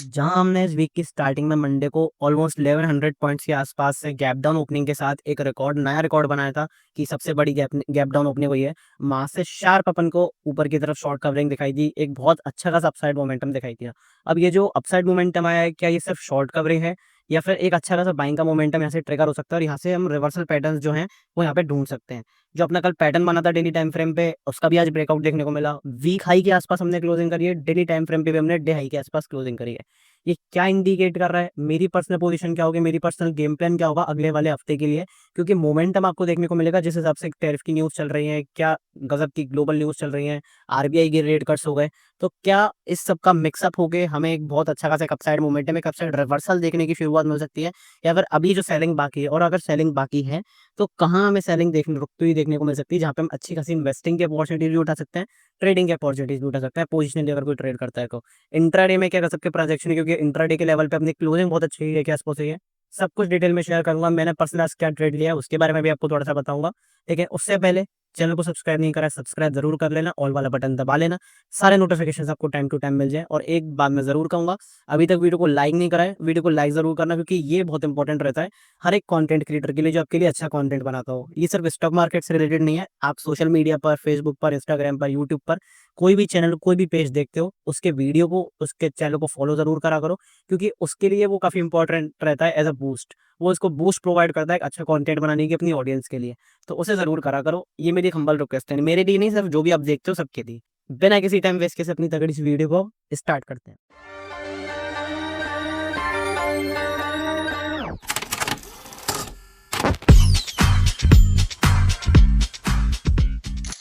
जहां हमने इस वीक की स्टार्टिंग में मंडे को ऑलमोस्ट 1100 पॉइंट्स के आसपास से गैप डाउन ओपनिंग के साथ एक नया रिकॉर्ड बनाया था कि सबसे बड़ी गैप गैप डाउन ओपनिंग हुई है। वहां से शार्प अपन को ऊपर की तरफ शॉर्ट कवरिंग दिखाई दी, एक बहुत अच्छा खासा अपसाइड मोमेंटम दिखाई दिया। अब ये जो अपसाइड मोमेंटम आया है, क्या ये सिर्फ शॉर्ट कवरिंग है या फिर एक अच्छा खासा बाइंग का मोमेंटम यहाँ से ट्रिगर हो सकता है और यहाँ से हम रिवर्सल पैटर्न जो हैं वो यहाँ पे ढूंढ सकते हैं। जो अपना कल पैटर्न बना था डेली टाइम फ्रेम पे, उसका भी आज ब्रेकआउट देखने को मिला। वीक हाई के आसपास हमने क्लोजिंग करी है, डेली टाइम फ्रेम पे भी हमने डे हाई के आसपास क्लोजिंग करी है। ये क्या इंडिकेट कर रहा है, मेरी पर्सनल पोजीशन क्या होगी, मेरी पर्सनल गेम प्लान क्या होगा अगले वाले हफ्ते के लिए? क्योंकि मोमेंटम आपको देखने को मिलेगा जिस हिसाब से टैरिफ की न्यूज चल रही है, क्या गजब की ग्लोबल न्यूज चल रही है, आरबीआई के रेट कट्स हो गए, तो क्या इस सब का मिक्सअप हो गए हमें एक बहुत अच्छा खासा अपसाइड मोमेंटम, एक अपसाइड रिवर्सल देखने की शुरुआत मिल सकती है? या फिर अभी जो सेलिंग बाकी है, और अगर सेलिंग बाकी है तो कहाँ हमें सेलिंग देखने रुकती हुई देखने को मिल सकती है, जहाँ पे हम अच्छी खासी इन्वेस्टिंग की अपॉर्चुनिटी भी उठा सकते हैं, ट्रेडिंग की अपॉर्चुनिटीज भी उठा सकते हैं, पोजिशनली अगर कोई ट्रेड करता है तो। इंट्राडे में क्या कर सकते हैं ट्रांजेक्शन, क्योंकि इंट्राडे के लेवल पे अपनी क्लोजिंग बहुत अच्छी है, क्या सपोज है, सब कुछ डिटेल में शेयर करूंगा। मैंने पर्सनल आज क्या ट्रेड लिया है उसके बारे में भी आपको थोड़ा सा बताऊंगा। ठीक है, उससे पहले चैनल को सब्सक्राइब नहीं करा, सब्सक्राइब जरूर कर लेना, ऑल वाला बटन दबा लेना, सारे नोटिफिकेशन आपको टाइम टू टाइम मिल जाए। और एक बात मैं जरूर कहूंगा, अभी तक वीडियो को लाइक नहीं करा है, वीडियो को लाइक जरूर करना, क्योंकि ये बहुत इंपॉर्टेंट रहता है हर एक कंटेंट क्रिएटर के लिए जो आपके लिए अच्छा कंटेंट बनाता हो। ये सिर्फ स्टॉक मार्केट से रिलेटेड नहीं है, आप सोशल मीडिया पर, फेसबुक पर, इंस्टाग्राम पर, यूट्यूब पर कोई भी चैनल, कोई भी पेज देखते हो, उसके वीडियो को, उसके चैनल को फॉलो जरूर करा करो, क्योंकि उसके लिए वो काफी इंपॉर्टेंट रहता है एज अ बूस्ट। वो इसको बूस्ट प्रोवाइड करता है एक अच्छा कंटेंट बनाने की अपनी ऑडियंस के लिए। तो उसे जरूर करा करो, ये मेरी हम्बल रिक्वेस्ट है, मेरे लिए नहीं, सिर्फ जो भी आप देखते हो सबके लिए। बिना किसी टाइम वेस्ट के से अपनी तगड़ी सी वीडियो को स्टार्ट करते हैं।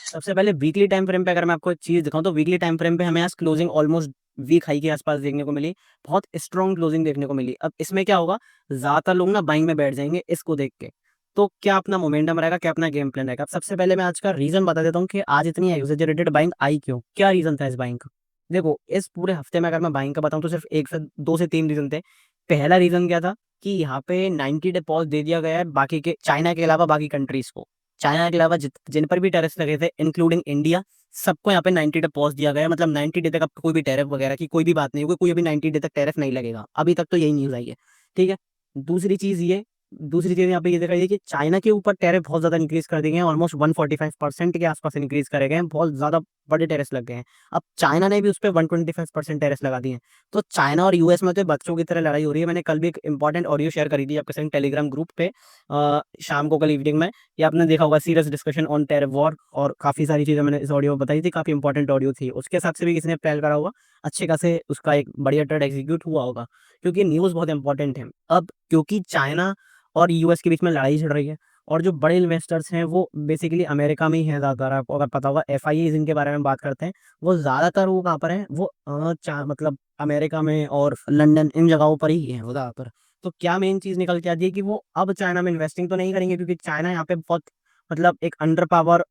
सबसे पहले वीकली टाइम फ्रेम पे अगर मैं आपको एक चीज दिखाऊं, तो वीकली टाइम फ्रेम पे हमें आज क्लोजिंग ऑलमोस्ट वीक हाई के आसपास देखने को मिली, बहुत स्ट्रॉन्ग क्लोजिंग देखने को मिली। अब इसमें क्या होगा, ज्यादातर लोग ना बाइंग में बैठ जाएंगे इसको देख के। तो क्या अपना मोमेंटम रहेगा, क्या अपना गेम प्लान रहेगा? अब सबसे पहले मैं आज का रीजन बता देता हूँ कि आज इतनी एग्जैजरेटेड बाइंग आई क्यों, क्या रीजन था इस बाइंग का। देखो, इस पूरे हफ्ते में अगर मैं बाइंग का बताऊं तो सिर्फ एक से दो से तीन रीजन थे। पहला रीजन क्या था कि यहाँ पे 90 डे पॉज दे दिया गया है बाकी के, चाइना के अलावा बाकी कंट्रीज को। चाइना के अलावा जिन पर भी टैरिफ लगे थे इंक्लूडिंग इंडिया, सबको यहाँ पे 90 डे पॉज दिया गया है। मतलब 90 डे तक अब कोई भी टैरिफ वगैरह की कोई भी बात नहीं होगी, कोई अभी 90 डे तक टैरिफ नहीं लगेगा, अभी तक तो यही न्यूज आई है। ठीक है, दूसरी चीज ये दूसरी चीज यहाँ पे ये दिखाई दी कि चाइना के ऊपर टैरिफ बहुत ज्यादा इंक्रीज कर दिए गए हैं, ऑलमोस्ट 145% के आसपास इंक्रीज करे गए हैं, बहुत ज्यादा बड़े टैरिफ लग गए हैं। अब चाइना ने भी उस पर 125% टैरिफ लगा दिए हैं। तो चाइना और यूएस में तो बच्चों की तरह लड़ाई हो रही है। मैंने कल भी एक इंपॉर्टेंट ऑडियो शेयर करी थी आपके संग टेलीग्राम ग्रुप पे, शाम को, कल इवनिंग में। ये आपने देखा होगा, serious discussion on terror war, और काफी सारी चीजें मैंने इस ऑडियो में बताई थी, काफी इंपॉर्टेंट ऑडियो थी। उसके हिसाब से भी किसी ने प्लान करा होगा, अच्छे खासे उसका एक बढ़िया ट्रेड एग्जीक्यूट हुआ होगा, क्योंकि न्यूज बहुत इंपॉर्टेंट है। अब क्योंकि चाइना और यूएस के बीच में लड़ाई चल रही है, और जो बड़े इन्वेस्टर्स हैं वो बेसिकली अमेरिका में ही है ज्यादातर, आपको अगर पता होगा एफआईए जिनके बारे में बात करते हैं, वो ज्यादातर वो कहाँ पर है, वो मतलब अमेरिका में और लंदन, इन जगहों पर ही है वो ज्यादातर। तो क्या मेन चीज निकल के आती है कि वो अब चाइना में इन्वेस्टिंग तो नहीं करेंगे, क्योंकि चाइना यहाँ पे बहुत, मतलब एक अंडर पावर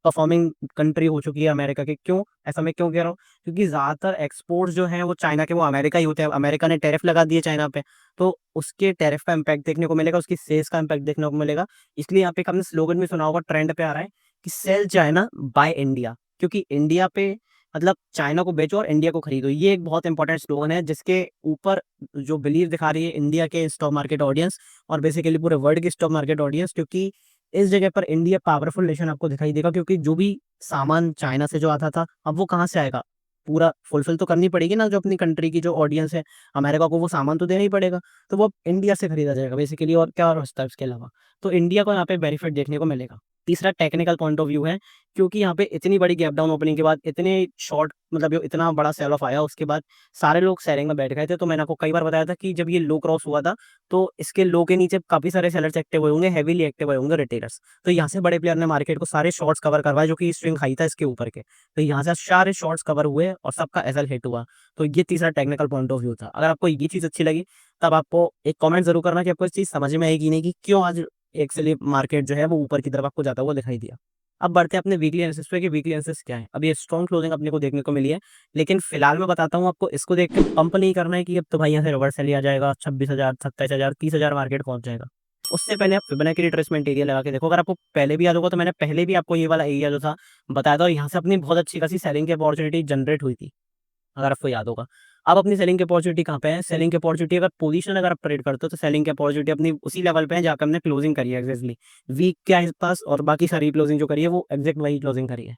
परफॉर्मिंग कंट्री हो चुकी है अमेरिका के। क्यों ऐसा मैं क्यों कह रहा हूँ, क्योंकि ज्यादातर एक्सपोर्ट्स जो हैं वो चाइना के, वो अमेरिका ही होते हैं। अमेरिका ने टैरिफ लगा दिए चाइना पे, तो उसके टैरिफ का इम्पैक्ट देखने को मिलेगा, उसकी सेल्स का इम्पैक्ट देखने को मिलेगा। इसलिए यहाँ पे एक हमने स्लोगन भी सुना होगा, ट्रेंड पे आ रहा है कि सेल चाइना बाय इंडिया, क्योंकि इंडिया पे, मतलब चाइना को बेचो और इंडिया को खरीदो। ये एक बहुत इंपॉर्टेंट स्लोगन है, जिसके ऊपर जो बिलीव दिखा रही है इंडिया के स्टॉक मार्केट ऑडियंस, और बेसिकली पूरे वर्ल्ड की स्टॉक मार्केट ऑडियंस। क्योंकि इस जगह पर इंडिया पावरफुल नेशन आपको दिखाई देगा, क्योंकि जो भी सामान चाइना से जो आता था, अब वो कहाँ से आएगा? पूरा फुलफिल तो करनी पड़ेगी ना, जो अपनी कंट्री की जो ऑडियंस है, अमेरिका को वो सामान तो देना ही पड़ेगा। तो वो अब इंडिया से खरीदा जाएगा बेसिकली, और क्या और होता है उसके अलावा। तो इंडिया को यहाँ पे बेनिफिट देखने को मिलेगा। तीसरा टेक्निकल पॉइंट ऑफ व्यू है, क्योंकि यहाँ पे इतनी बड़ी गैप डाउन ओपनिंग के बाद इतने शॉर्ट, मतलब जो इतना बड़ा सेल ऑफ आया, उसके बाद सारे लोग सेलिंग में बैठ गए थे। तो मैंने आपको कई बार बताया था कि जब ये लो क्रॉस हुआ था, तो इसके लो के नीचे काफी सारे सेलर्स एक्टिव हुए होंगे, हेवीली एक्टिव हुए होंगे रिटेलर्स। तो यहाँ से बड़े प्लेयर ने मार्केट को सारे शॉर्ट्स कवर करवाए, जो कि स्विंग हाई था इसके ऊपर के। तो यहाँ से सारे शॉर्ट्स कवर हुए और सबका एसएल हिट हुआ। तो ये तीसरा टेक्निकल पॉइंट ऑफ व्यू था। अगर आपको ये चीज अच्छी लगी, तब आपको एक कमेंट जरूर करना कि आपको इस चीज समझ में आएगी नहीं, कि क्यों आज एक्चुअली मार्केट जो है वो ऊपर की तरफ आपको जाता हुआ दिखाई दिया। अब बढ़ते हैं अपने वीकली एनालिसिस पे कि वीकली एनालिसिस क्या है। अब ये स्ट्रॉन्ग क्लोजिंग अपने को देखने को मिली है, लेकिन फिलहाल मैं बताता हूँ आपको, इसको देख के पंप नहीं करना है कि अब तो भाई यहाँ से रिवर्सल लिया जाएगा, 26,000, 27,000, 30,000 मार्केट पहुंच जाएगा। उससे पहले आप फिबोनाची रिट्रेसमेंट एरिया लगा के देखो। अगर आपको पहले भी याद होगा, तो मैंने पहले भी आपको ये वाला एरिया जो था बताया था, और यहाँ से अपनी बहुत अच्छी खासी सेलिंग की अपॉर्चुनिटी जनरेट हुई थी, अगर आपको याद होगा। अब अपनी सेलिंग की अपॉर्चुनिटी कहाँ पे है? सेलिंग की अपॉर्चुनिटी अगर पोजीशन अगर आप ट्रेड करते हो तो सेलिंग की अपॉर्चुनिटी अपनी उसी लेवल पे है जहाँ पे हमने क्लोजिंग करी है एग्जैक्टली वीक के आसपास, और बाकी सारी क्लोजिंग जो करी है वो एग्जैक्ट वही क्लोजिंग करी है।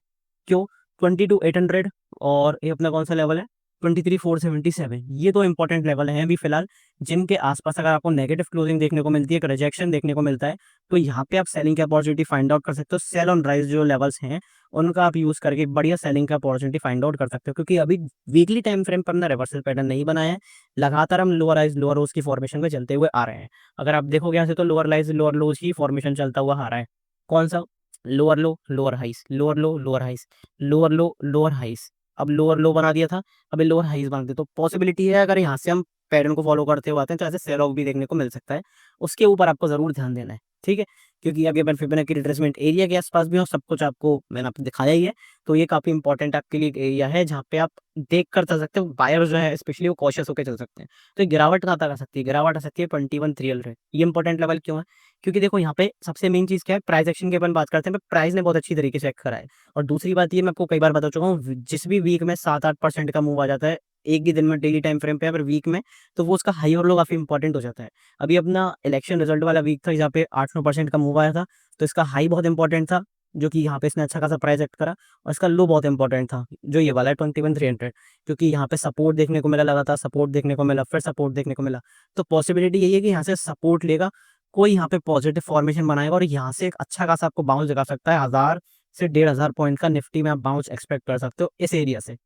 क्यों? 22,800 और ये अपना कौन सा लेवल है? 23,477। ये तो इंपॉर्टेंट लेवल है अभी फिलहाल, जिनके आसपास अगर आपको नेगेटिव क्लोजिंग देखने को मिलती है, एक रिजेक्शन देखने को मिलता है, तो यहाँ पे आप सेलिंग की अपॉर्चुनिटी फाइंड आउट कर सकते हो। सेल ऑन राइज जो लेवल्स हैं उनका आप यूज करके बढ़िया सेलिंग का अपॉर्चुनिटी फाइंड आउट कर सकते हो, क्योंकि अभी वीकली टाइम फ्रेम पर हमने रिवर्सल पैटर्न नहीं बनाया है, लगातार हम लोअर हाइज लोअर लोज की फॉर्मेशन में चलते हुए आ रहे हैं। अगर आप देखोगे यहाँ से तो लोअर हाइज लोअर लोज की फॉर्मेशन चलता हुआ आ रहा है। कौन सा? Lower low lower highs, lower low lower highs, lower low lower highs. अब लोअर लो बना दिया था, अभी लोअर हाइस बना दिया, तो पॉसिबिलिटी है अगर यहाँ से हम पैटर्न को फॉलो करते हुए आते हैं तो ऐसे सेल ऑफ भी देखने को मिल सकता है। उसके ऊपर आपको जरूर ध्यान देना है, ठीक है, क्योंकि अभी अपन फिबोनाची रिट्रेसमेंट एरिया के आसपास भी हो, सब कुछ आपको मैंने आपको दिखाया ही है। तो ये काफी इंपॉर्टेंट आपके लिए एरिया है जहाँ पे आप देख कर चल सकते हो, बायर जो है स्पेशली वो कॉशियस होकर चल सकते हैं। तो ये गिरावट कहाँ तक आ सकती है? गिरावट आ सकती है 21,300। ये इंपॉर्टेंट लेवल क्यों है? क्योंकि देखो यहाँ पे सबसे मेन चीज क्या है, प्राइस एक्शन की अपन बात करते हैं, प्राइस ने बहुत अच्छी तरीके से एक्ट करा है। और दूसरी बात ये मैं आपको कई बार बता चुका हूँ, जिस भी वीक में 7-8% का मूव आ जाता है एक ही दिन में डेली टाइम फ्रेम पे, अगर वीक में, तो वो उसका हाई और लो काफी इंपॉर्टेंट हो जाता है। अभी अपना इलेक्शन रिजल्ट वाला वीक था जहाँ पे 8-9% का मूव आया था, तो इसका हाई बहुत इंपॉर्टेंट था, जो कि यहाँ पे इसने अच्छा खासा प्राइस एक्ट करा, और इसका लो बहुत इंपॉर्टेंट था जो ये वाला है 21,300, क्योंकि यहाँ पे सपोर्ट देखने को मिला, लगातार सपोर्ट देखने को मिला, फिर सपोर्ट देखने को मिला। तो पॉसिबिलिटी यही है कि यहाँ से सपोर्ट लेगा, कोई यहाँ पे पॉजिटिव फॉर्मेशन बनाएगा और यहाँ से एक अच्छा खासा आपको बाउंस दिखा सकता है। 1,000 से 1,500 पॉइंट का निफ्टी में आप बाउंस एक्सपेक्ट कर सकते हो इस एरिया से।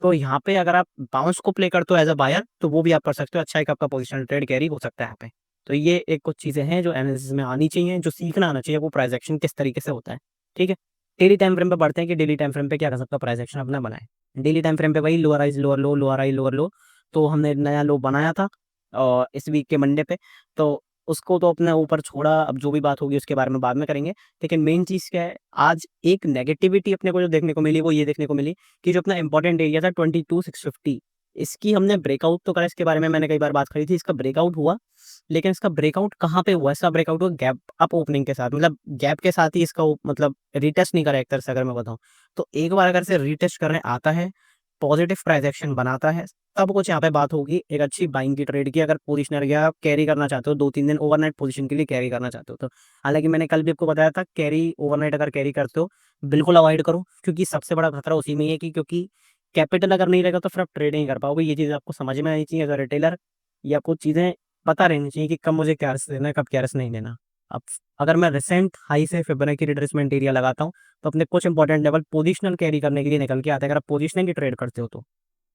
तो यहाँ पे अगर आप बाउंस को प्ले करते हो एज अ बायर, तो वो भी आप कर सकते हो, अच्छा एक आपका पोजिशनल ट्रेड कैरी हो सकता है यहाँ पे। तो ये एक कुछ चीजें हैं जो एनालिसिस में आनी चाहिए, जो सीखना आना चाहिए वो प्राइस एक्शन किस तरीके से होता है, ठीक है। डेली टाइम फ्रेम पे बढ़ते हैं कि डेली टाइम फ्रेम पे क्या कर सकता है प्राइस एक्शन अपना बनाए। डेली टाइम फ्रेम पे वही lower rise lower low lower high lower लो, तो हमने नया लो बनाया था और इस वीक के मंडे पे, तो उसको तो अपने ऊपर छोड़ा, अब जो भी बात होगी उसके बारे में बाद में करेंगे। लेकिन मेन चीज क्या है, आज एक नेगेटिविटी अपने को जो देखने को मिली वो ये देखने को मिली कि जो अपना इंपॉर्टेंट एरिया था 22,650, इसकी हमने ब्रेकआउट तो करा, इसके बारे में मैंने कई बार बात करी थी, इसका ब्रेकआउट हुआ, लेकिन इसका ब्रेकआउट कहाँ पे हुआ? इसका ब्रेकआउट हुआ गैप अप ओपनिंग के साथ, मतलब गैप के साथ ही इसका मतलब रिटेस्ट नहीं करा एक तरह से अगर मैं बताऊं। तो एक बार अगर से रिटेस्ट करने आता है, पॉजिटिव प्राइस एक्शन बनाता है, तब कुछ यहाँ पे बात होगी एक अच्छी बाइंग की ट्रेड की, अगर पोजिशनर या आप कैरी करना चाहते हो 2-3 दिन ओवरनाइट पोजीशन के लिए कैरी करना चाहते हो तो। हालांकि मैंने कल भी आपको बताया था, कैरी ओवरनाइट अगर कैरी करते हो बिल्कुल अवॉइड करो, क्योंकि सबसे बड़ा खतरा उसी में ही है कि क्योंकि कैपिटल अगर नहीं रहेगा तो फिर आप ट्रेड नहीं कर पाओगे। ये चीज़ आपको समझ में आनी चाहिए एज अ रिटेलर, या कुछ चीज़ें पता रहनी चाहिए कि कब मुझे क्या रिस्क देना है, कब क्या रिस्क नहीं देना। अब अगर मैं रिसेंट हाई से फिबोनाची रिट्रेसमेंट एरिया लगाता हूँ, तो अपने कुछ इंपॉर्टेंट लेवल पोजिशनल कैरी करने के लिए निकल के आते हैं, अगर आप पोजिशनिंग की ट्रेड करते हो तो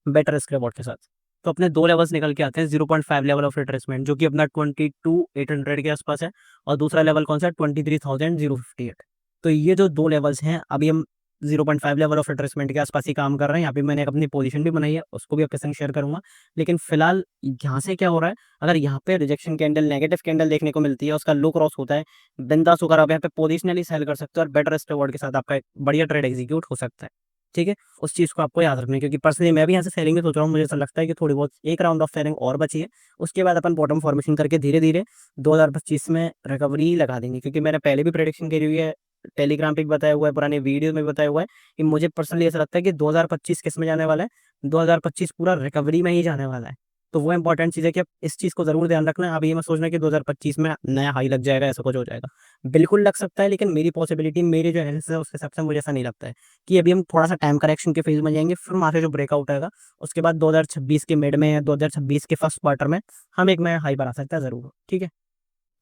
बेटर रिस्क रिवॉर्ड के साथ। तो अपने दो लेवल्स निकल के आते हैं, 0.5 लेवल ऑफ रिट्रेसमेंट जो कि अपना 22,800 के आसपास है, और दूसरा लेवल कौन सा है? 23,058। तो ये जो दो लेवल्स हैं, अभी हम 0.5 लेवल ऑफ रिट्रेसमेंट के आसपास ही काम कर रहे हैं। यहाँ पे मैंने एक अपनी पोजीशन भी बनाई है, उसको भी आपके संग शेयर करूंगा। लेकिन फिलहाल यहाँ से क्या हो रहा है, अगर यहाँ पे रिजेक्शन कैंडल नेगेटिव कैंडल देखने को मिलती है, उसका लो क्रॉस होता है, बिंदास होकर आप यहाँ पे पोजिशनली सेल कर सकते हो और बेटर रिस्क रिवॉर्ड के साथ आपका एक बढ़िया ट्रेड एग्जीक्यूट हो सकता है, ठीक है। उस चीज़ को आपको याद रखना है, क्योंकि पर्सनली मैं भी यहाँ से सेलिंग में सोच रहा हूँ, मुझे ऐसा लगता है कि थोड़ी बहुत एक राउंड ऑफ सेलिंग और बची है, उसके बाद अपन बॉटम फॉर्मेशन करके धीरे धीरे 2025 में रिकवरी लगा देंगे। क्योंकि मैंने पहले भी प्रेडिक्शन करी हुई है, टेलीग्राम पे भी बताया हुआ है, पुराने वीडियो में भी बताया हुआ है कि मुझे पर्सनली ऐसा लगता है कि 2025 किस में जाने वाला है, 2025 पूरा रिकवरी में ही जाने वाला है। तो वो इंपॉर्टेंट चीज़ है कि आप इस चीज़ को जरूर ध्यान रखना है। अब ये मत सोचना कि 2025 में नया हाई लग जाएगा, ऐसा कुछ हो जाएगा, बिल्कुल लग सकता है, लेकिन मेरी पॉसिबिलिटी, मेरे जो एनालिसिस है उसके हिसाब से मुझे ऐसा नहीं लगता है कि अभी हम थोड़ा सा टाइम करेक्शन के फेज में जाएंगे, फिर वहाँ से जो ब्रेकआउट आएगा उसके बाद 2026 के मिड में या 2026 के फर्स्ट क्वार्टर में हम एक नया हाई बना सकते हैं जरूर, ठीक है।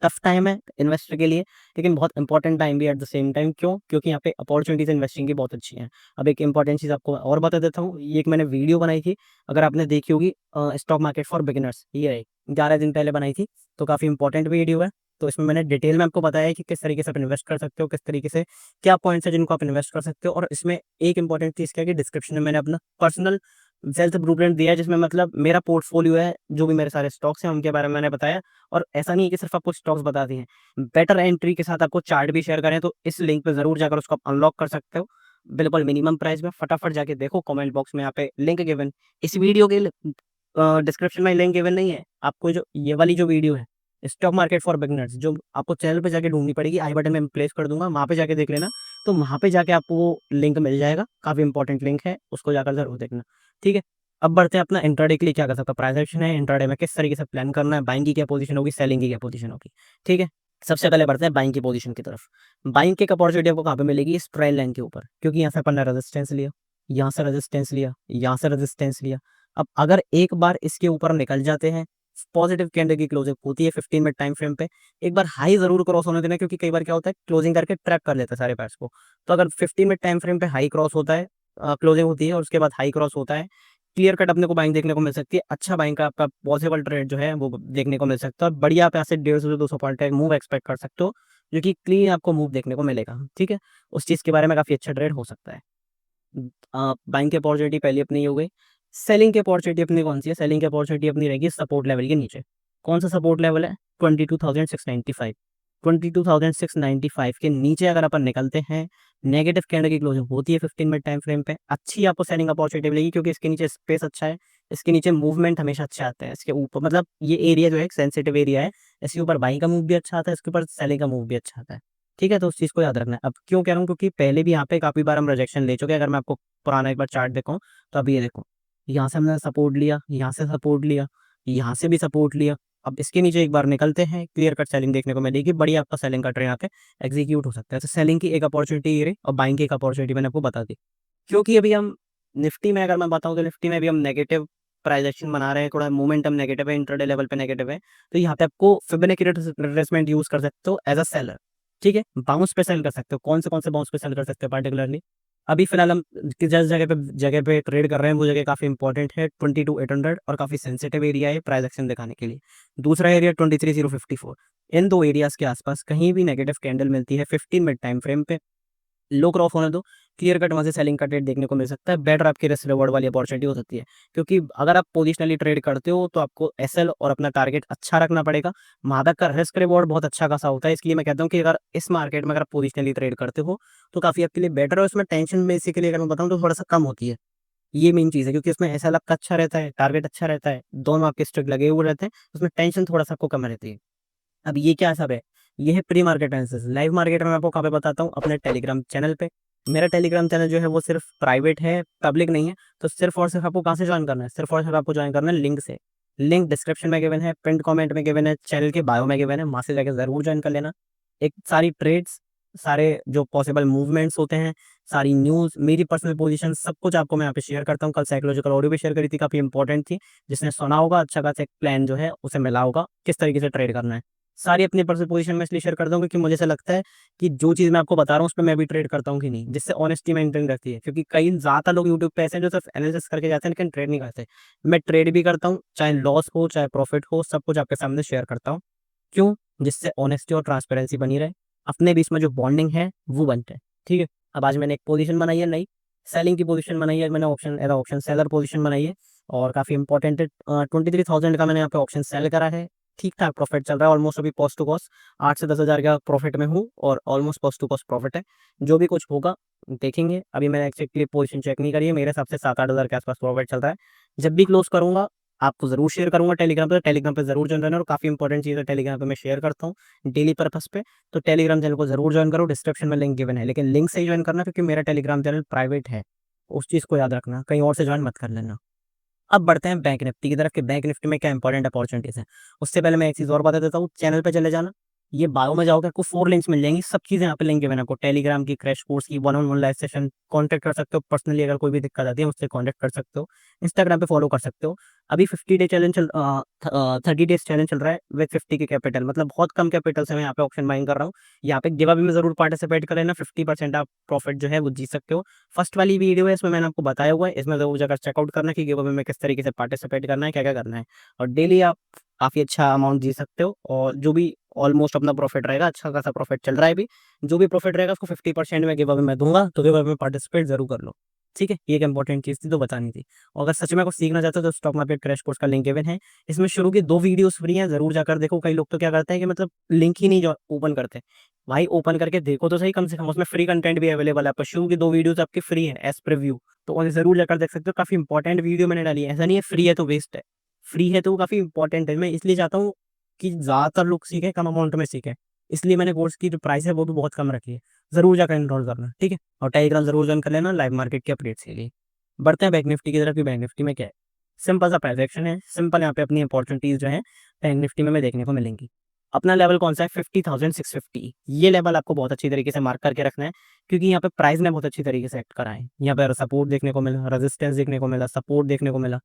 टफ टाइम है इन्वेस्टर के लिए, लेकिन बहुत इंपॉर्टेंट टाइम भी एट द सेम टाइम। क्यों? क्योंकि यहाँ पे अपॉर्चुनिटीज इन्वेस्टिंग की बहुत अच्छी हैं। अब एक इंपॉर्टेंट चीज़ आपको और बता देता हूँ, ये एक मैंने वीडियो बनाई थी, अगर आपने देखी होगी, स्टॉक मार्केट फॉर बिगिनर्स, ये 11 दिन पहले बनाई थी, तो काफ़ी इंपॉर्टेंट वीडियो है। तो इसमें मैंने डिटेल में आपको बताया है कि किस तरीके से आप इन्वेस्ट कर सकते हो, किस तरीके से क्या पॉइंट्स है जिनको आप इन्वेस्ट कर सकते हो। और इसमें एक इंपॉर्टेंट चीज़ क्या है कि डिस्क्रिप्शन में मैंने अपना पर्सनल वेल्थ ब्लूप्रिंट दिया है, जिसमें मतलब मेरा पोर्टफोलियो है, जो भी मेरे सारे स्टॉक्स हैं उनके बारे में मैंने बताया। और ऐसा नहीं है कि सिर्फ आपको स्टॉक्स बता दिए हैं, बेटर एंट्री के साथ आपको चार्ट भी शेयर करें, तो इस लिंक पे जरूर जाकर उसको आप अनलॉक कर सकते हो बिल्कुल मिनिमम प्राइस में। फटाफट जाके देखो, कमेंट बॉक्स में यहाँ पे लिंक गिवन, इस वीडियो के डिस्क्रिप्शन में लिंक गिवन नहीं है, आपको जो ये वाली जो वीडियो है स्टॉक मार्केट फॉर बिगनर्स, जो आपको चैनल पे जाके ढूंढनी पड़ेगी, आई बटन में प्लेस कर दूंगा, वहाँ पे जाके देख लेना। तो वहाँ पे जाके आपको वो लिंक मिल जाएगा, काफी इंपॉर्टेंट लिंक है, उसको जाकर जरूर देखना, ठीक है। अब बढ़ते हैं अपना इंट्राडे के लिए क्या कर सकते हो, प्राइस एक्शन है, इंट्राडे में किस तरीके से प्लान करना है, बाइंग की क्या पोजीशन होगी, सेलिंग की क्या पोजीशन होगी। ठीक है, सबसे पहले बढ़ते हैं बाइंग की पोजीशन की तरफ। बाइंग की अपॉर्चुनिटी आपको कहाँ पे मिलेगी, इस ट्रेल लाइन के ऊपर, क्योंकि यहाँ से अपन ने रेजिस्टेंस लिया, यहाँ से रेजिस्टेंस लिया, यहाँ से रेजिस्टेंस लिया। अब अगर एक बार इसके ऊपर निकल जाते हैं, पॉजिटिव कैंडल की क्लोजिंग होती है 15 मिनट टाइम फ्रेम पे, एक बार हाई जरूर क्रॉस होने देना, क्योंकि कई बार क्या होता है क्लोजिंग करके ट्रैप कर लेते हैं सारे पैर्स को। तो अगर 15 मिनट टाइम फ्रेम पे हाई क्रॉस होता है, क्लोजिंग होती है और उसके बाद हाई क्रॉस होता है, क्लियर कट अपने को बाइंग देखने को मिल सकती है। अच्छा बाइंग का आपका पॉसिबल ट्रेड जो है वो देखने को मिल सकता है, और बढ़िया आप ऐसे 150 से 200 पॉइंट का मूव एक्सपेक्ट कर सकते हो, जो कि क्लीन आपको मूव देखने को मिलेगा। ठीक है, उस चीज के बारे में काफी अच्छा ट्रेड हो सकता है। बाइंग की अपॉर्चुनिटी पहले अपनी ही हो गई। सेलिंग की अपॉर्चुनिटी अपनी कौन सी है, सेलिंग की अपॉर्चुनिटी अपनी रहेगी सपोर्ट लेवल के नीचे। कौन सा सपोर्ट लेवल है, 22,695। 22,695 के नीचे अगर अपन निकलते हैं, नेगेटिव कैंडल की क्लोजिंग होती है 15 मिनट टाइम फ्रेम पे, अच्छी आपको सेलिंग अपॉर्चुनिटी मिलेगी, क्योंकि इसके नीचे स्पेस अच्छा है, इसके नीचे मूवमेंट हमेशा अच्छे आते हैं। इसके ऊपर मतलब ये एरिया जो है एक सेंसिटिव एरिया है, इसके ऊपर बाइंग का मूव भी अच्छा आता है, इसके ऊपर सेलिंग का मूव भी अच्छा आता है। ठीक है, तो उस चीज को याद रखना है। अब क्यों कह रहा हूँ, क्योंकि पहले भी यहाँ पे काफी बार हम रिजेक्शन ले चुके हैं। अगर मैं आपको पुराना एक बार चार्ट देखूँ, तो अभी ये देखो, यहाँ से हमने सपोर्ट लिया, यहाँ से सपोर्ट लिया, यहाँ से भी सपोर्ट लिया। अब इसके नीचे एक बार निकलते हैं, क्लियर कट सेलिंग देखने को मिलेगी, बढ़िया आपका सेलिंग का ट्रेंड यहाँ पे एग्जीक्यूट हो सकता है। तो सेलिंग की एक अपॉर्चुनिटी ये रही, और बाइंग की एक अपॉर्चुनिटी मैंने आपको बता दी। क्योंकि अभी हम निफ्टी में अगर मैं बताऊं, तो निफ्टी में भी हम नेगेटिव प्राइस एक्शन बना रहे हैं, थोड़ा मोमेंटम नेगेटिव है, इंट्राडे लेवल पे नेगेटिव है, तो यहाँ पे आपको फिबोनाची रिट्रेसमेंट यूज कर सकते हो एज अ सेलर। ठीक है, बाउंस पे सेल कर सकते हो, कौन से बाउंस पे सेल कर सकते हो पर्टिकुलरली। अभी फिलहाल हम जिस जगह पे ट्रेड कर रहे हैं, वो जगह काफी इंपॉर्टेंट है, 22,800, और काफी सेंसिटिव एरिया है प्राइस एक्शन दिखाने के लिए। दूसरा एरिया 23,054। इन दो एरियाज के आसपास कहीं भी नेगेटिव कैंडल मिलती है 15 मिनट टाइम फ्रेम पे, लो क्रॉस होने दो, क्लियर कट वहां से सेलिंग का ट्रेड देखने को मिल सकता है, बेटर आपकी रिस्क रिवॉर्ड वाली अपॉर्चुनिटी हो सकती है। क्योंकि अगर आप पोजिशनली ट्रेड करते हो, तो आपको एसएल और अपना टारगेट अच्छा रखना पड़ेगा। वहां का रिस्क रिवॉर्ड बहुत अच्छा खासा होता है, इसलिए मैं कहता हूँ कि अगर इस मार्केट में अगर आप पोजिशनली ट्रेड करते हो, तो काफी आपके लिए बेटर है। उसमें टेंशन बेसिकली अगर मैं बताऊँ तो थोड़ा सा कम होती है, ये मेन चीज है, क्योंकि उसमें एसएल आपका अच्छा रहता है, टारगेट अच्छा रहता है, दोनों आपके स्ट्रिक लगे हुए रहते हैं, उसमें टेंशन थोड़ा सा आपको कम रहती है। अब ये क्या सब है, ये है pre market analysis. Live market में मैं आपको कहाँ पे बताता हूँ, अपने टेलीग्राम चैनल पे। मेरा टेलीग्राम चैनल जो है वो सिर्फ प्राइवेट है, पब्लिक नहीं है। तो सिर्फ और सिर्फ आपको कहाँ से ज्वाइन करना है, सिर्फ और सिर्फ आपको ज्वाइन करना है लिंक से। लिंक डिस्क्रिप्शन में गिवन है, पिन कमेंट में गिवन है, चैनल के बायो में गिवन है, वहां से जाकर जरूर ज्वाइन कर लेना। एक सारी ट्रेड्स, सारे जो पॉसिबल मूवमेंट्स होते हैं, सारी न्यूज, मेरी पर्सनल पोजीशन, सब कुछ आपको मैं यहाँ पे शेयर करता हूँ। कल साइकोलॉजिकल ऑडियो भी शेयर करी थी, काफी इंपॉर्टेंट थी। जिसने सुना होगा, अच्छा खासा एक प्लान जो है उसे मिला होगा, किस तरीके से ट्रेड करना है। सारी अपनी पर्सनल पोजीशन में इसलिए शेयर करता हूँ, क्योंकि मुझे ऐसा लगता है कि जो चीज़ मैं आपको बता रहा हूँ, उस पर मैं भी ट्रेड करता हूँ कि नहीं, जिससे ऑनेस्टी मेंटेन रहती है। क्योंकि कई ज़्यादा लोग यूट्यूब पे ऐसे हैं जो सिर्फ एनालिसिस करके जाते हैं, लेकिन ट्रेड नहीं करते। मैं ट्रेड भी करता हूँ, चाहे लॉस हो चाहे प्रॉफिट हो, सब कुछ आपके सामने शेयर करता हूँ। क्यों, जिससे ऑनेस्टी और ट्रांसपेरेंसी बनी रहे, अपने बीच में जो बॉन्डिंग है वो बनते हैं। ठीक है, अब आज मैंने एक पोजीशन बनाई है नई, सेलिंग की पोजीशन बनाई है मैंने, option as option seller position बनाई है, और काफी इंपॉर्टेंट है। 23,000 का मैंने यहाँ पे ऑप्शन सेल करा है। ठीक ठाक प्रॉफिट चल रहा है, ऑलमोस्ट अभी कॉस्ट टू कॉस्ट 8 से 10 हज़ार का प्रॉफिट में हूँ, और almost cost to cost profit है। जो भी कुछ होगा देखेंगे, अभी मैंने एक्चुअली पोजीशन चेक नहीं करी है, मेरे हिसाब से 7-8 हज़ार के आसपास प्रॉफिट चल रहा है। जब भी क्लोज करूंगा आपको जरूर शेयर करूंगा टेलीग्राम पे जरूर ज्वाइन रहना, और काफी इंपॉर्टेंट चीज है टेलीग्राम पे मैं शेयर करता हूँ डेली पर्पस पे। तो टेलीग्राम चैनल को जरूर ज्वाइन करो, डिस्क्रिप्शन में लिंक गिवन है, लेकिन लिंक से ही ज्वाइन करना, क्योंकि मेरा टेलीग्राम चैनल प्राइवेट है। उस चीज को याद रखना, कहीं और से ज्वाइन मत कर लेना। अब बढ़ते हैं बैंक निफ्टी की तरफ, कि बैंक निफ्टी में क्या इंपॉर्टेंट अपॉर्चुनिटीज है। उससे पहले मैं एक चीज और बता देता हूँ, चैनल पे चले जाना, ये बायो में जाओगे, आपको 4 लिंक्स मिल जाएंगी, सब चीजें यहाँ पे लिंक गिवन है आपको, टेलीग्राम की, क्रैश कोर्स की, one on one live session, contact कर सकते हो पर्सनली, अगर कोई भी दिक्कत आती है मुझसे कॉन्टेक्ट कर सकते हो। इंस्टाग्राम पे फॉलो कर सकते हो। अभी 50 डे चैलेंज 30 डेज चैलेंज चल रहा है विद 50 की कैपिटल, मतलब बहुत कम कैपिटल से मैं यहाँ पे ऑप्शन बाइंग कर रहा हूँ। यहाँ पे गिव अवे में जरूर पार्टिसिपेट करें ना, 50% आप प्रॉफिट जो है वो जीत सकते हो। फर्स्ट वाली वीडियो है, इसमें मैंने आपको बताया हुआ है, इसमें जरूर जाकर चेकआउट करना कि गिव अवे में किस तरीके से पार्टिसिपेट करना है, क्या क्या करना है। और डेली आप काफी अच्छा अमाउंट जीत सकते हो, और जो भी ऑलमोस्ट अपना प्रॉफिट रहेगा, अच्छा खासा प्रॉफिट चल रहा है अभी, जो भी प्रॉफिट रहेगा उसको 50% में गिव अवे में दूंगा, तो गिव अवे में पार्टिसिपेट जरूर कर लो। ठीक है, ये एक इंपॉर्टेंट चीज थी तो बतानी थी। और अगर सच में कुछ सीखना चाहते हो, तो स्टॉक मार्केट क्रैश कोर्स का लिंक गिवन है, इसमें शुरू की 2 वीडियोस फ्री हैं, जरूर जाकर देखो। कई लोग तो क्या करते हैं कि मतलब लिंक ही नहीं ओपन करते। भाई ओपन करके देखो तो सही, कम से कम उसमें फ्री कंटेंट भी अवेलेबल है आपको। शुरू की 2 वीडियोस आपकी फ्री है एज प्रीव्यू, तो उन्हें जरूर जाकर देख सकते हो। काफी इंपॉर्टेंट वीडियो मैंने डाली है, ऐसा नहीं है फ्री है तो वेस्ट है। फ्री है तो वो काफी इंपॉर्टेंट है, मैं इसलिए चाहता हूँ कि ज्यादातर लोग सीखें, कम अमाउंट में सीखें। इसलिए मैंने कोर्स की जो प्राइस है वो भी बहुत कम रखी है, जरूर जाकर इनरोल करना। ठीक है, और टेलीग्राम जरूर ज्वाइन कर लेना लाइव मार्केट के अपडेट्स के लिए। बढ़ते हैं बैंक निफ्टी की तरफ, कि बैंक निफ्टी में क्या है। सिंपल सा प्राइस एक्शन है, सिंपल यहाँ पे अपनी अपॉर्चुनिटीज जो है बैंक निफ्टी में हमें देखने को मिलेंगी। अपना लेवल कौन सा है, 50,650। ये लेवल आपको बहुत अच्छी तरीके से मार्क करके रखना है, क्योंकि यहाँ पे प्राइस ने बहुत अच्छी तरीके से एक्ट करा है। यहाँ पे सपोर्ट देखने को मिला, रेजिस्टेंस देखने को मिला, सपोर्ट देखने को मिला,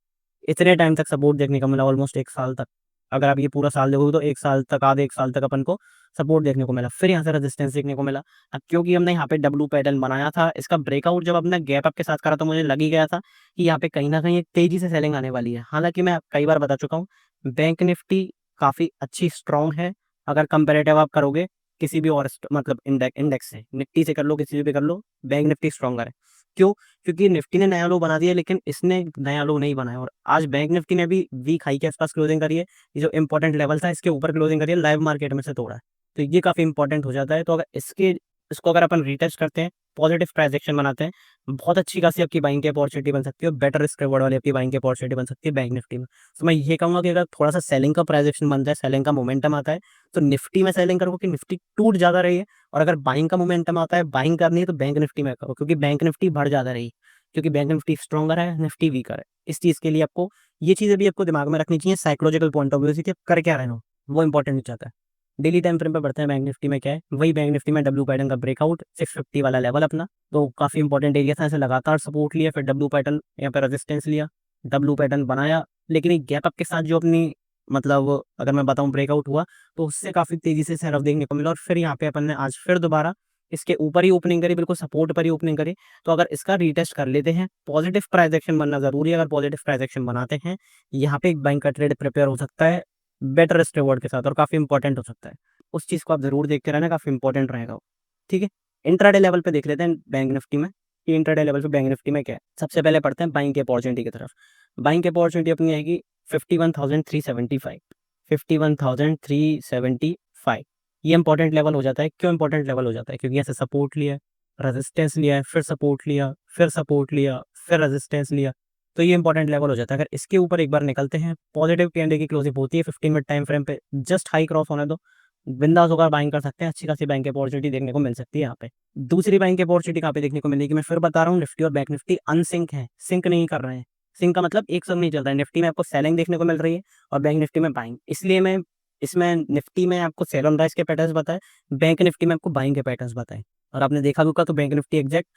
इतने टाइम तक सपोर्ट देखने को मिला, ऑलमोस्ट 1 साल तक। अगर आप ये पूरा साल देखोगे तो 1 साल तक, आधे 1 साल तक अपन को सपोर्ट देखने को मिला। फिर यहाँ से रेजिस्टेंस देखने को मिला। अब क्योंकि हमने यहाँ पे डब्लू पैटर्न बनाया था, इसका ब्रेकआउट जब अपना गैप अप के साथ करा तो मुझे लग ही गया था कि यहाँ पे कहीं ना कहीं एक तेजी से सेलिंग आने वाली है। हालांकि मैं कई बार बता चुका हूँ, बैंक निफ्टी काफी अच्छी स्ट्रांग है। अगर कंपेरेटिव आप करोगे किसी भी और मतलब इंडेक्स से, निफ्टी से कर लो, किसी भी कर लो, बैंक निफ्टी स्ट्रॉन्गर है। क्यों? क्योंकि निफ्टी ने नया लो बना दिया, लेकिन इसने नया लो नहीं बनाया। और आज बैंक निफ्टी ने भी वीक हाई के आसपास क्लोजिंग करी है। ये जो इंपॉर्टेंट लेवल था इसके ऊपर क्लोजिंग करी है, लाइव मार्केट में से तोड़ा है। तो ये काफी इंपॉर्टेंट हो जाता है। तो अगर इसको अगर अपन रीटेस्ट करते हैं, पॉजिटिव प्राइस एक्शन बनाते हैं, बहुत अच्छी खासी आपकी बाइंग की अपॉर्चुनिटी बन सकती है, बेटर रिस्क रिवॉर्ड वाली आपकी बाइंग की अपॉर्चुनिटी बन सकती है बैंक निफ्टी में। तो मैं ये कहूंगा कि अगर थोड़ा सा सेलिंग का प्राइस एक्शन बनता है, सेलिंग का मोमेंटम आता है, तो निफ्टी में सेलिंग करो कि निफ्टी टूट ज्यादा रही है। और अगर बाइंग का मोमेंटम आता है, बाइंग करनी है, तो बैंक निफ्टी में करो, क्योंकि बैंक निफ्टी बढ़ ज्यादा रही, क्योंकि बैंक निफ्टी स्ट्रॉन्गर है, निफ्टी वीकर है। इस चीज के लिए आपको ये चीजें भी आपको दिमाग में रखनी चाहिए, साइकोलॉजिकल पॉइंट ऑफ व्यू से कि आप कर क्या रहे हो, वो इंपॉर्टेंट हो जाता है। डेली टाइम फ्रेम पे बढ़ते हैं बैंक निफ्टी में क्या है, वही बैंक निफ्टी में डब्ल्यू पैटर्न का ब्रेकआउट, 650 वाला लेवल अपना, तो काफी इंपॉर्टेंट एरिया था। ऐसे लगातार सपोर्ट लिया, फिर डब्ल्यू पैटर्न यहाँ पे रेजिस्टेंस लिया, डब्ल्यू पैटर्न बनाया, लेकिन एक गैप अप के साथ जो अपनी मतलब अगर मैं बताऊं ब्रेकआउट हुआ, तो उससे काफी तेजी से सेल ऑफ देखने को मिला। और फिर यहाँ पे अपन ने आज फिर दोबारा इसके ऊपर ही ओपनिंग करी, बिल्कुल सपोर्ट पर ही ओपनिंग करी। तो अगर इसका रीटेस्ट कर लेते हैं, पॉजिटिव प्राइस एक्शन बनना जरूरी है। अगर पॉजिटिव प्राइस एक्शन बनाते हैं, यहाँ पे एक बाइंग का ट्रेड प्रिपेयर हो सकता है बेटर रिस्क रिवॉर्ड के साथ, और काफी इंपॉर्टेंट हो सकता है। उस चीज को आप जरूर देखते रहना, काफी इंपॉर्टेंट रहेगा वो। ठीक है, इंट्राडे लेवल पे देख लेते हैं बैंक निफ्टी में कि इंट्राडे लेवल पे बैंक निफ्टी में क्या है। सबसे पहले पढ़ते हैं बाइंग की अपॉर्चुनिटी की तरफ। बाइंग की अपॉर्चुनिटी अपनी आएगी 51,375, 51,375। ये इंपॉर्टेंट लेवल हो जाता है। क्यों इंपॉर्टेंट लेवल हो जाता है? क्योंकि ऐसे सपोर्ट लिया है, रेजिस्टेंस लिया है, फिर सपोर्ट लिया, फिर सपोर्ट लिया, फिर रेजिस्टेंस लिया, तो ये इंपॉर्टेंट लेवल हो जाता है। अगर इसके ऊपर एक बार निकलते हैं, पॉजिटिव कैंडल की क्लोजिंग होती है 15 मिनट टाइम फ्रेम पे, जस्ट हाई क्रॉस होने दो, बिंदास होकर बाइंग कर सकते हैं। अच्छी खासी बाइंग की अपॉर्चुनिटी देखने को मिल सकती है यहाँ पे। दूसरी बाइंग की अपॉर्चुनिटी कहाँ पे देखने को मिलेगी, मैं फिर बता रहा हूँ, निफ्टी और बैंक निफ्टी अनसिंक है, सिंक नहीं कर रहे हैं। सिंक का मतलब एक संग नहीं चल रहा है। निफ्टी में आपको सेलिंग देखने को मिल रही है और बैंक निफ्टी में बाइंग, इसलिए मैं इसमें निफ्टी में आपको सेल ऑन राइज के पैटर्न्स बताए, बैंक निफ्टी में आपको बाइंग के पैटर्न्स बताए। और आपने देखा भी होगा तो bank Nifty exact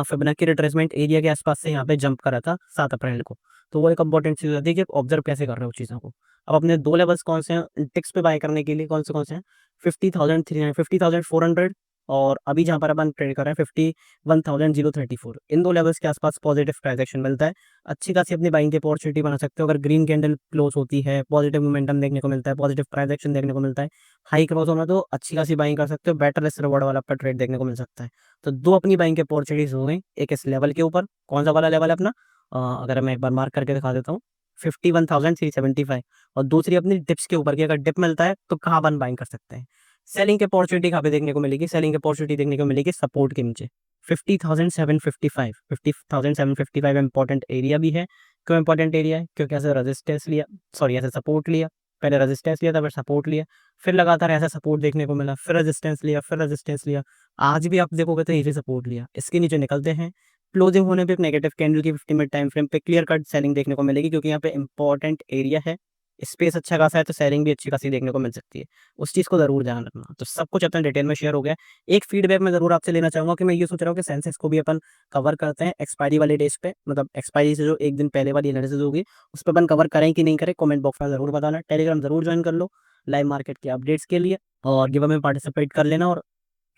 Fibonacci retracement area के आसपास से यहाँ पे जंप करा था 7 अप्रैल को। तो वो एक इंपॉर्टेंट चीज होती है कि आप ऑब्जर्व कैसे कर रहे हो चीज़ों को। अब अपने दो लेवल्स कौन से हैं टिक्स पे बाय करने के लिए, कौन से हैं, 50,300, 50,400, और अभी जहाँ पर अपन ट्रेड कर रहे हैं 51,034। इन दो लेवल्स के आसपास पॉजिटिव प्राइस एक्शन मिलता है, अच्छी खासी अपनी बाइंग की अपॉर्चुनिटी बना सकते हो। अगर ग्रीन कैंडल क्लोज होती है, पॉजिटिव मोमेंटम देखने को मिलता है, पॉजिटिव प्राइस एक्शन देखने को मिलता है, हाई क्रॉस होना, तो अच्छी खासी बाइंग कर सकते हो, बेटर रिस्क रिवॉर्ड वाला आपका ट्रेड देखने को मिल सकता है। तो दो अपनी बाइंग की अपॉर्चुनिटीज हो गई, एक इस लेवल के ऊपर, कौन सा वाला लेवल है अपना, अगर मैं एक बार मार्क करके दिखा देता हूँ, 51,375, और दूसरी अपनी डिप्स के ऊपर की, अगर डिप मिलता है तो कहाँ अपन बाइंग कर सकते हैं। सेलिंग की अपॉर्चुनिटी कहाँ पे देखने को मिलेगी, सेलिंग की अपॉर्चुनिटी देखने को मिलेगी सपोर्ट के नीचे 50,755, 50,755 इंपॉर्टेंट एरिया भी है। क्यों इंपॉर्टेंट एरिया है? क्योंकि ऐसे रेजिस्टेंस लिया, सॉरी ऐसे सपोर्ट लिया, पहले रेजिस्टेंस लिया था, फिर सपोर्ट लिया, फिर लगातार ऐसा सपोर्ट देखने को मिला, फिर रेजिस्टेंस लिया, फिर रेजिस्टेंस लिया, आज भी आप देखोगे तो यही सपोर्ट लिया। इसके नीचे निकलते हैं, क्लोजिंग होने पे एक नेगेटिव कैंडल की 50 मिनट टाइम फ्रेम पे क्लियर कट सेलिंग देखने को मिलेगी, क्योंकि यहाँ पे इंपॉर्टेंट एरिया है, स्पेस अच्छा खासा है, तो सेलिंग भी अच्छी खासी देखने को मिल सकती है। उस चीज़ को जरूर ध्यान रखना। तो सब कुछ अपना डिटेल में शेयर हो गया। एक फीडबैक मैं जरूर आपसे लेना चाहूंगा कि मैं ये सोच रहा हूँ कि सेंसेक्स को भी अपन कवर करते हैं एक्सपायरी वाले डेज पे, मतलब एक्सपायरी से जो एक दिन पहले वाली एनालिसिस होगी उस पर अपन कवर करें कि नहीं करें, कमेंट बॉक्स में जरूर बताना। टेलीग्राम जरूर ज्वाइन कर लो लाइव मार्केट के अपडेट्स के लिए, और गिव में पार्टिसिपेट कर लेना। और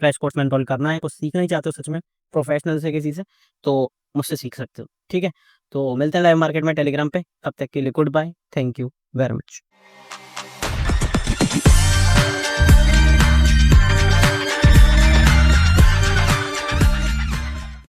क्रैश कोर्स में एनरोल करना है, कुछ सीखना ही चाहते हो सच में प्रोफेशनल से किसी से, तो मुझसे सीख सकते हो। ठीक है, तो मिलते हैं लाइव मार्केट में टेलीग्राम पे, तब तक के लिए goodbye, thank you very much.